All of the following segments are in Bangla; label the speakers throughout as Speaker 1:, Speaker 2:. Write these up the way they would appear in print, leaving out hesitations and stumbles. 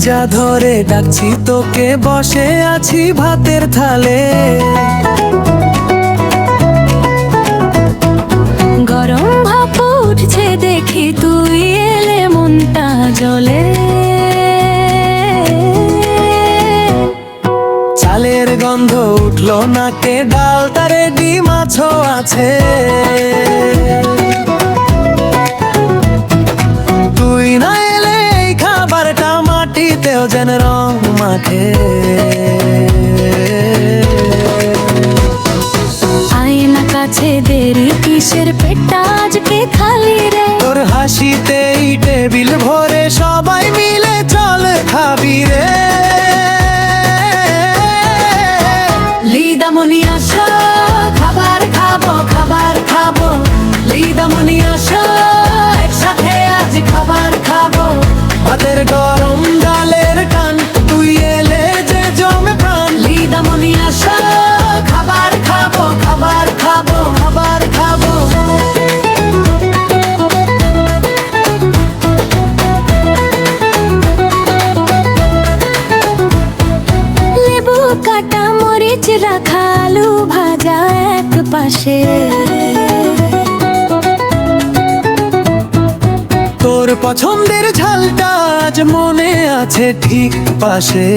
Speaker 1: যা ধরে ডাকছি তোকে, বসে আছি ভাতের থালে।
Speaker 2: গরম ভাপ উঠছে দেখি, তুই এলে মনটা জ্বলে।
Speaker 1: চালের গন্ধ উঠলো নাকে, ডালটা রেডি, মাছও আছে। তুই না এলে এই খাবারটা মাটিতেও যেন রং মাখে।
Speaker 2: আয়না কাছে দেরি কিসের, পেটটা আজকে খালি রে।
Speaker 1: তোর হাসিতেই টেবিল ভরে, সবাই মিলে চল খাবি রে।
Speaker 2: লিদামনি আসো, খাবার খাবো, খাবার খাবো। লিদামনি আসো, একসাথে আজ খাবার খাবো।
Speaker 1: ভাতের গরম ডালের টান, তুই এলে যে জমে প্রাণ।
Speaker 2: লিদামনি আসো, খাবার খাবো, খাবার খাবো, খাবার খাবো। লেবু কাটা, মরিচ রাখা, আলু ভাজা এক পাশে।
Speaker 1: তোর পছন্দের ঝালটা আজ মনে আছে ঠিক পাশে।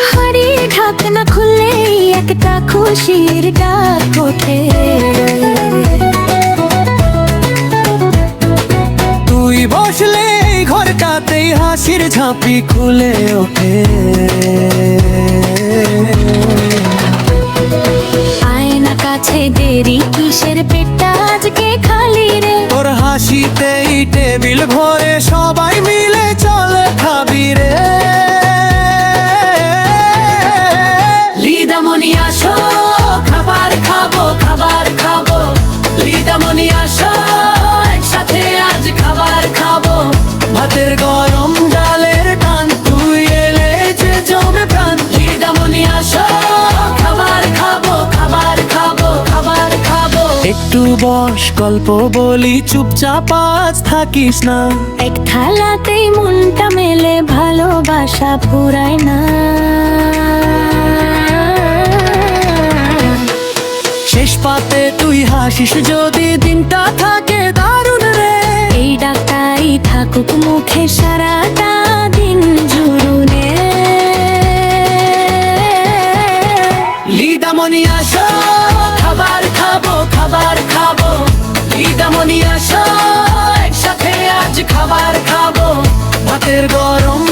Speaker 2: হাড়ি ঢাকনা খুললেই একটা খুশির ডাক ওঠে।
Speaker 1: তুই বসলে এই ঘরটাতেই হাসির ঝাঁপি খুলে ওঠে।
Speaker 2: আয়না কাছে দেরি কিসের, পেটটা আজকে খালি রে।
Speaker 1: তোর হাসিতেই টেবিল ভরে, সবাই মিলে চল খাবি রে।
Speaker 2: লিদামনি আসো, খাবার খাবো, খাবার খাবো। লিদামনি আসো, একসাথে আজ খাবার খাবো।
Speaker 1: ভাতের গরম ডালের টান, তুই এলে যে জমে প্রাণ।
Speaker 2: লিদামনি আসো, খাবার খাবো, খাবার খাবো, খাবার খাবো।
Speaker 1: একটু বস, গল্প বলি, চুপচাপ আজ থাকিস না।
Speaker 2: এক থালাতেই মনটা মেলে, ভালোবাসা ফুরায় না।
Speaker 1: শেষ পাতে তুই হাসিস যদি, দিনটা থাকে দারুণ রে।
Speaker 2: এই ডাকটাই থাকুক মুখে সারাটা দিন জুড়ে।
Speaker 1: লিদামনি আসো,
Speaker 2: খাবার খাবো, খাবার খাবো। লিদামনি আসো, একসাথে আজ খাবার খাবো।
Speaker 1: ভাতের গরম